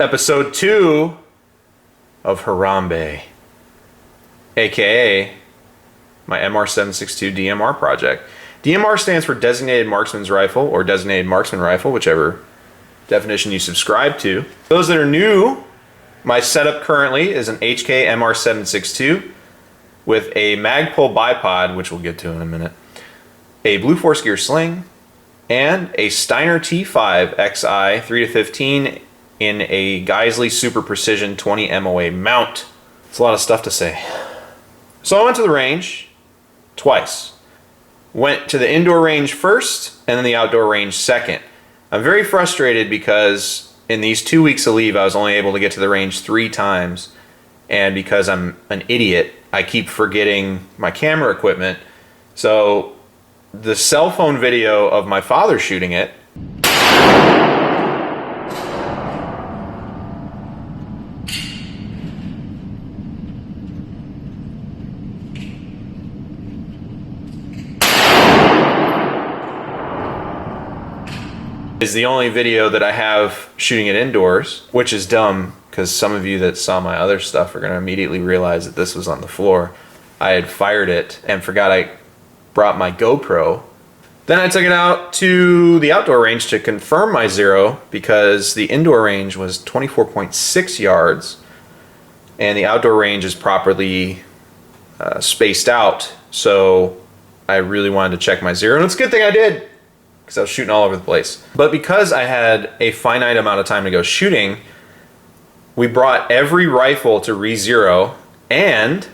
episode 2 of Harambe, aka my MR762 DMR project. DMR stands for Designated Marksman's Rifle, or Designated Marksman Rifle, whichever definition you subscribe to. Those that are new, my setup currently is an HK MR762 with a Magpul bipod, which we'll get to in a minute, a Blue Force Gear sling, and a Steiner T5 XI 3-15 in a Geisley Super Precision 20 MOA mount. It's a lot of stuff to say. So I went to the range twice. Went to the indoor range first and then the outdoor range second. I'm very frustrated because in these 2 weeks of leave I was only able to get to the range 3 times, and because I'm an idiot I keep forgetting my camera equipment. So the cell phone video of my father shooting it is the only video that I have shooting it indoors, which is dumb because some of you that saw my other stuff are going to immediately realize that this was on the floor. I had fired it and forgot I brought my GoPro. Then I took it out to the outdoor range to confirm my zero because the indoor range was 24.6 yards and the outdoor range is properly spaced out. So I really wanted to check my zero, and it's a good thing I did, because I was shooting all over the place. But because I had a finite amount of time to go shooting, we brought every rifle to re-zero and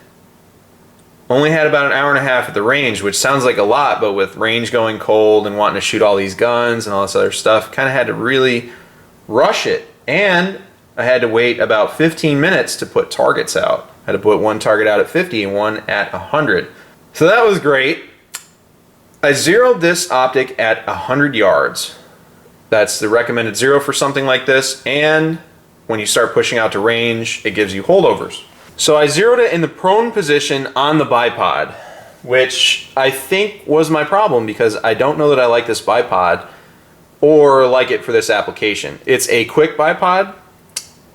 only had about an hour and a half at the range, which sounds like a lot, but with range going cold and wanting to shoot all these guns and all this other stuff, kind of had to really rush it. And I had to wait about 15 minutes to put targets out. I had to put one target out at 50 and one at 100. So that was great. I zeroed this optic at 100 yards. That's the recommended zero for something like this, and when you start pushing out to range, it gives you holdovers. So I zeroed it in the prone position on the bipod, which I think was my problem because I don't know that I like this bipod or like it for this application. It's a quick bipod,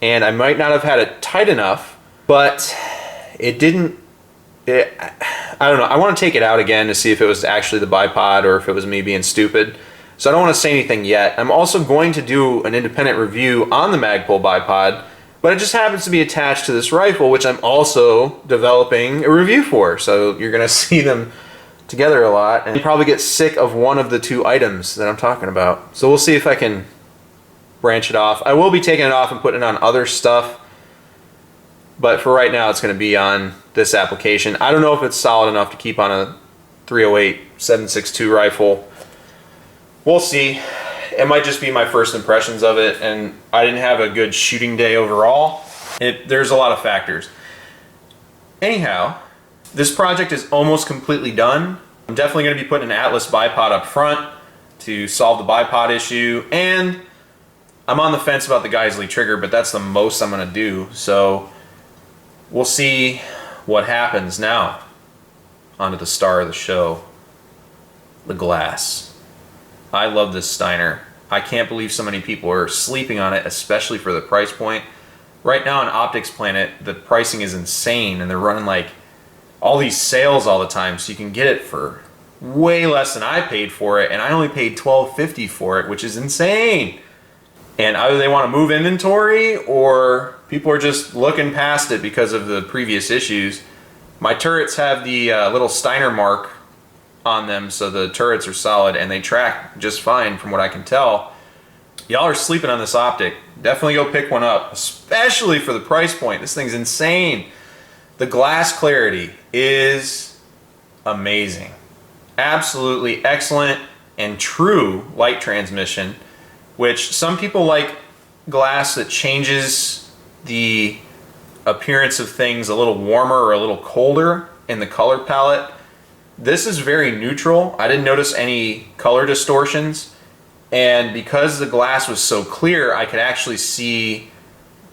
and I might not have had it tight enough, but it didn't. I don't know. I want to take it out again to see if it was actually the bipod or if it was me being stupid. So I don't want to say anything yet. I'm also going to do an independent review on the Magpul bipod, but it just happens to be attached to this rifle, which I'm also developing a review for. So you're going to see them together a lot and probably get sick of one of the 2 items that I'm talking about. So we'll see if I can branch it off. I will be taking it off and putting it on other stuff, but for right now it's going to be on this application. I don't know if it's solid enough to keep on a 308 762 rifle. We'll see. It might just be my first impressions of it, and I didn't have a good shooting day overall. There's a lot of factors. Anyhow, this project is almost completely done. I'm definitely going to be putting an Atlas bipod up front to solve the bipod issue, and I'm on the fence about the Geisley trigger, but that's the most I'm going to do. So we'll see what happens. Now, onto the star of the show, the glass. I love this Steiner. I can't believe so many people are sleeping on it, especially for the price point. Right now on Optics Planet, the pricing is insane, and they're running like all these sales all the time, so you can get it for way less than I paid for it, and I only paid $12.50 for it, which is insane. And either they want to move inventory or people are just looking past it because of the previous issues. My turrets have the little Steiner mark on them, so the turrets are solid and they track just fine from what I can tell. Y'all are sleeping on this optic. Definitely go pick one up, especially for the price point. This thing's insane. The glass clarity is amazing. Absolutely excellent and true light transmission, which some people like glass that changes the appearance of things a little warmer or a little colder in the color palette. This is very neutral. I didn't notice any color distortions, and because the glass was so clear, I could actually see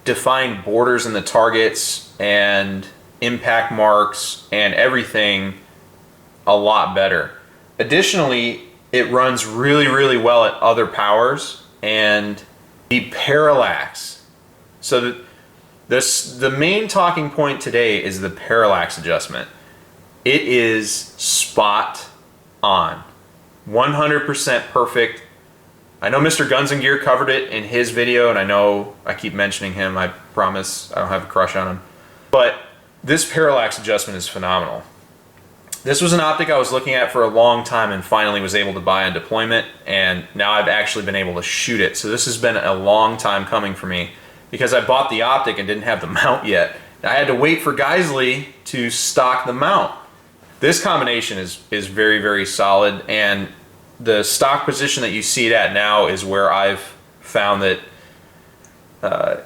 defined borders in the targets and impact marks and everything a lot better. Additionally, it runs really, really well at other powers, and the parallax So the main talking point today is the parallax adjustment. It is spot on, 100% perfect. I know Mr. Guns and Gear covered it in his video, and I know I keep mentioning him. I promise I don't have a crush on him. But this parallax adjustment is phenomenal. This was an optic I was looking at for a long time and finally was able to buy on deployment, and now I've actually been able to shoot it. So this has been a long time coming for me because I bought the optic and didn't have the mount yet. I had to wait for Geisley to stock the mount. This combination is very, very solid, and the stock position that you see it at now is where I've found that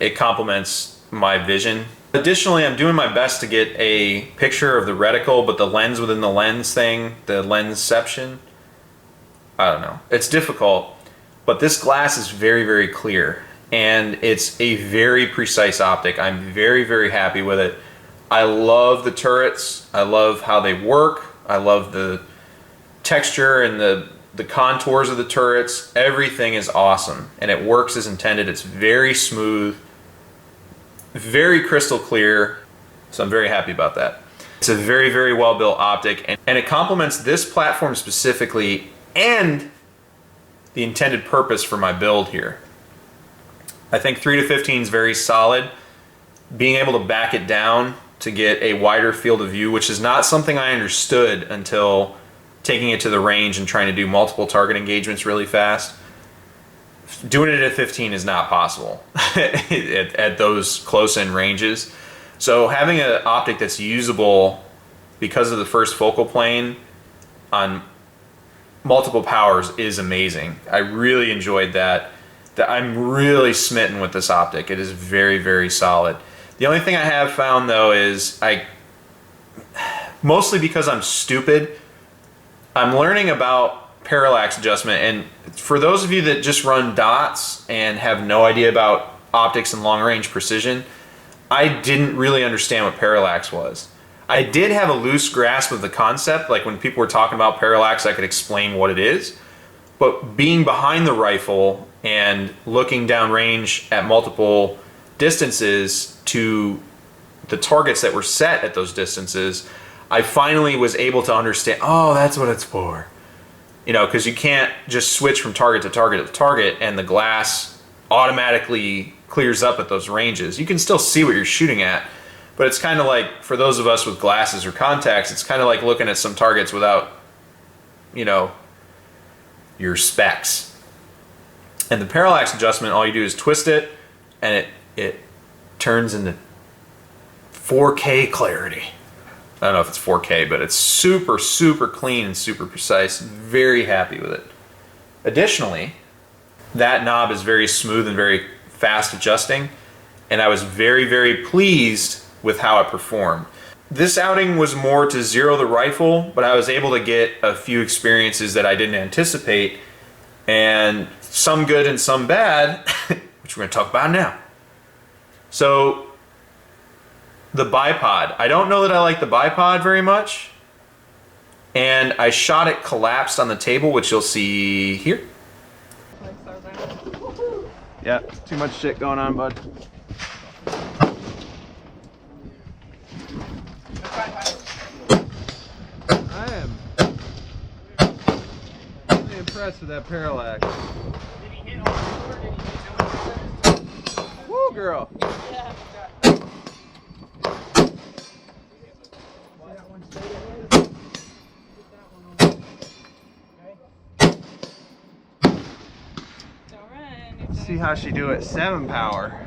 it complements my vision. Additionally, I'm doing my best to get a picture of the reticle, but the lens within the lens thing, the lensception, I don't know. It's difficult, but this glass is very, very clear, and it's a very precise optic. I'm very, very happy with it. I love the turrets. I love how they work. I love the texture and the contours of the turrets. Everything is awesome, and it works as intended. It's very smooth, very crystal clear, so I'm very happy about that. It's a very, very well built optic, and it complements this platform specifically and the intended purpose for my build here. I think 3 to 15 is very solid. Being able to back it down to get a wider field of view, which is not something I understood until taking it to the range and trying to do multiple target engagements really fast. Doing it at 15 is not possible at those close-in ranges. So having an optic that's usable because of the first focal plane on multiple powers is amazing. I really enjoyed that. I'm really smitten with this optic. It is very, very solid. The only thing I have found though is mostly because I'm stupid, I'm learning about parallax adjustment, and for those of you that just run dots and have no idea about optics and long range precision, I didn't really understand what parallax was. I did have a loose grasp of the concept, like when people were talking about parallax I could explain what it is, but being behind the rifle and looking down range at multiple distances to the targets that were set at those distances, I finally was able to understand, oh, that's what it's for. You know, because you can't just switch from target to target to target and the glass automatically clears up at those ranges. You can still see what you're shooting at, but it's kind of like, for those of us with glasses or contacts, it's kind of like looking at some targets without, you know, your specs. And the parallax adjustment, all you do is twist it, and it turns into 4K clarity. I don't know if it's 4K, but it's super, super clean and super precise. Very happy with it. Additionally, that knob is very smooth and very fast adjusting, and I was very, very pleased with how it performed. This outing was more to zero the rifle, but I was able to get a few experiences that I didn't anticipate, and some good and some bad, which we're going to talk about now. So, the bipod. I don't know that I like the bipod very much, and I shot it collapsed on the table, which you'll see here. Yeah, too much shit going on, bud. I am really impressed with that parallax. Did he hit all four? Did he hit Woo, girl! Yeah. See how she do it 7 power.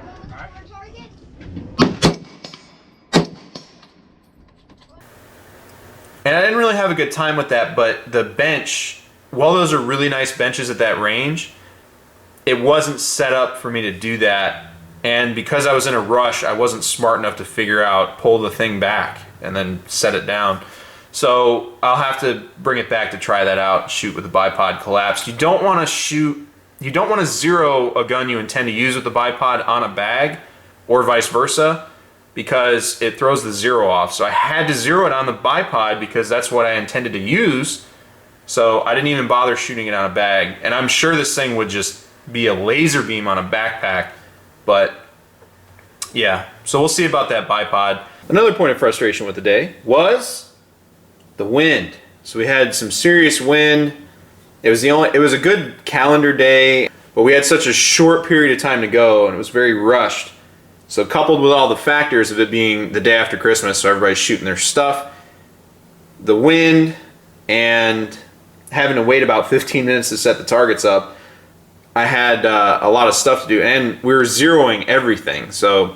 And I didn't really have a good time with that, but the bench, while those are really nice benches at that range, it wasn't set up for me to do that. And because I was in a rush, I wasn't smart enough to figure out, pull the thing back and then set it down. So I'll have to bring it back to try that out, shoot with the bipod collapsed. You don't want to shoot, you don't want to zero a gun you intend to use with the bipod on a bag or vice versa, because it throws the zero off. So I had to zero it on the bipod because that's what I intended to use. So I didn't even bother shooting it on a bag. And I'm sure this thing would just be a laser beam on a backpack, but Yeah, so we'll see about that bipod. Another point of frustration with the day was the wind. So we had some serious wind. It was a good calendar day, but we had such a short period of time to go and it was very rushed. So coupled with all the factors of it being the day after Christmas, so everybody's shooting their stuff, the wind, and having to wait about 15 minutes to set the targets up, I had a lot of stuff to do, and we were zeroing everything. So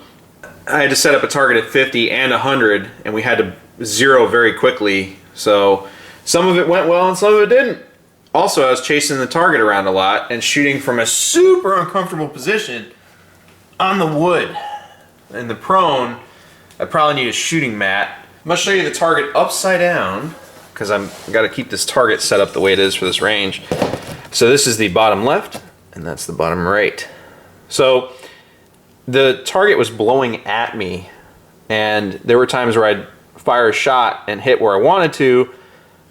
I had to set up a target at 50 and 100, and we had to zero very quickly. So some of it went well and some of it didn't. Also, I was chasing the target around a lot and shooting from a super uncomfortable position on the wood. In the prone, I probably need a shooting mat. I'm going to show you the target upside down because I've got to keep this target set up the way it is for this range. So this is the bottom left and that's the bottom right. So the target was blowing at me and there were times where I'd fire a shot and hit where I wanted to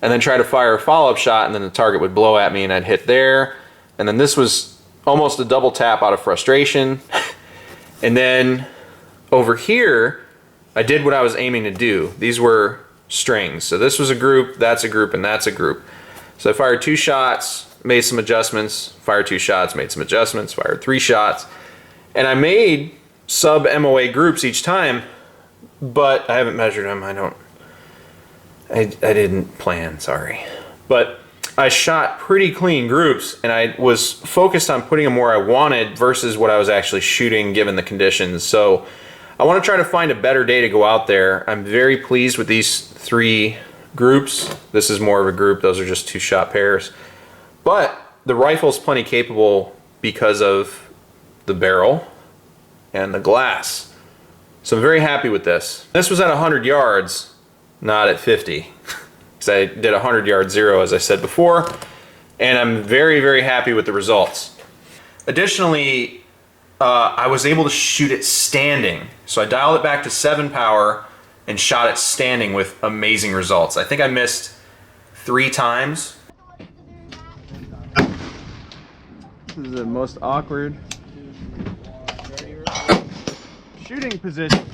and then try to fire a follow-up shot and then the target would blow at me and I'd hit there. And then this was almost a double tap out of frustration. And then over here, I did what I was aiming to do. These were strings. So this was a group, that's a group, and that's a group. So I fired 2 shots, made some adjustments, fired 2 shots, made some adjustments, fired 3 shots. And I made sub MOA groups each time, but I haven't measured them. I didn't plan, sorry. But I shot pretty clean groups and I was focused on putting them where I wanted versus what I was actually shooting given the conditions. So I want to try to find a better day to go out there. I'm very pleased with these 3 groups. This is more of a group. Those are just 2-shot pairs. But the rifle's plenty capable because of the barrel and the glass. So I'm very happy with this. This was at 100 yards, not at 50. Because I did 100 yard zero as I said before. And I'm very, very happy with the results. Additionally, I was able to shoot it standing. So I dialed it back to 7 power and shot it standing with amazing results. I think I missed 3 times. This is the most awkward shooting position.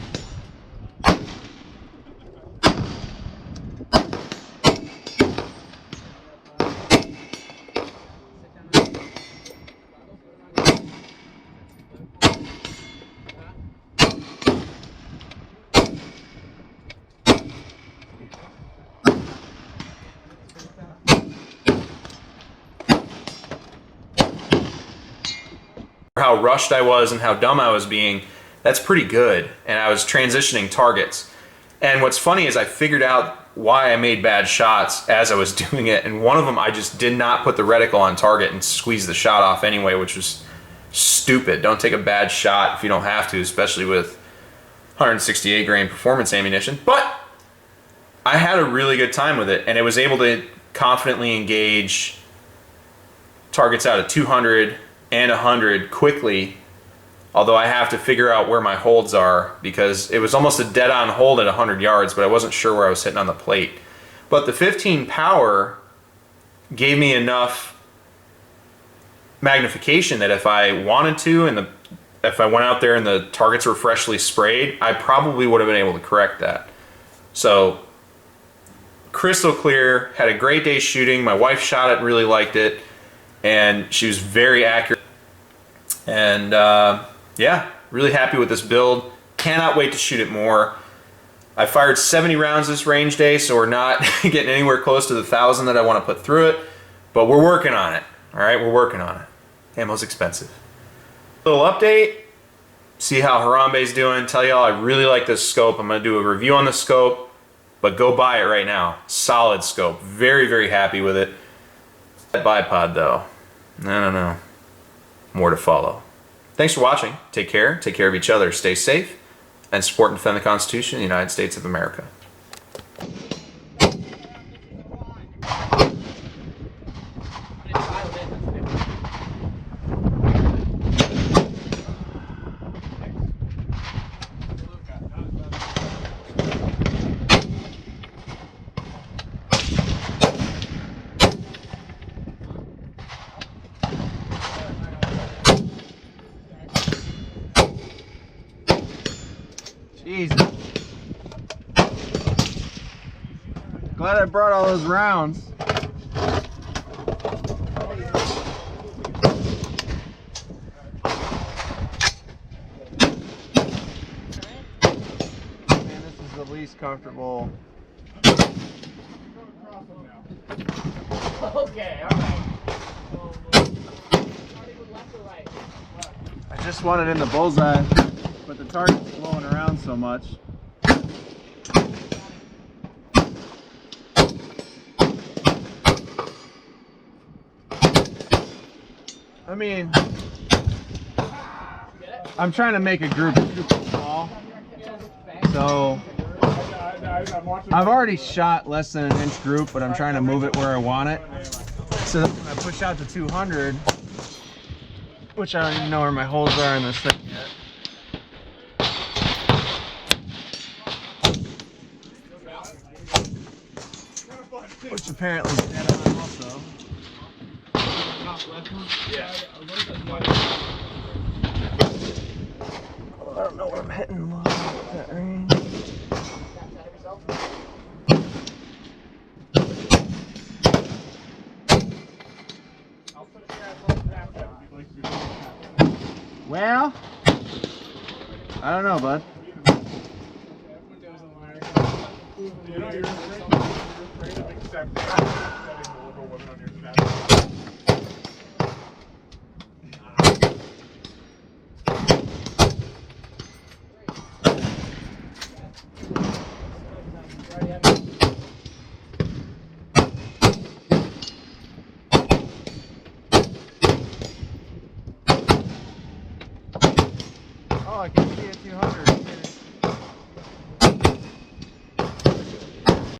How rushed I was and how dumb I was being, that's pretty good. And I was transitioning targets. And what's funny is I figured out why I made bad shots as I was doing it. And one of them, I just did not put the reticle on target and squeeze the shot off anyway, which was stupid. Don't take a bad shot if you don't have to, especially with 168 grain performance ammunition. But I had a really good time with it and it was able to confidently engage targets out at 200 and 100 quickly, although I have to figure out where my holds are because it was almost a dead-on hold at 100 yards, but I wasn't sure where I was hitting on the plate. But the 15 power gave me enough magnification that if I wanted to and if I went out there and the targets were freshly sprayed, I probably would have been able to correct that. So crystal clear, had a great day shooting. My wife shot it, really liked it, and she was very accurate. And yeah, really happy with this build. Cannot wait to shoot it more. I fired 70 rounds this range day, so we're not getting anywhere close to the 1,000 that I want to put through it, but we're working on it. All right, we're working on it. Ammo's expensive. Little update, see how Harambe's doing. Tell y'all I really like this scope. I'm going to do a review on the scope, but go buy it right now. Solid scope. Very, very happy with it. That bipod though, no. More to follow. Thanks for watching. Take care of each other, stay safe, and support and defend the Constitution of the United States of America. Glad I brought all those rounds. Man, this is the least comfortable. Okay, alright. I just want it in the bullseye, but the target's blowing around so much. I mean, I'm trying to make a group super small, so I've already shot less than an inch group, but I'm trying to move it where I want it. So that when I push out to 200, which I don't even know where my holes are in this thing yet. Which apparently is dead on also. Oh, I don't know what I'm hitting low at that range. Well, I don't know, bud. Oh, I can see it 200.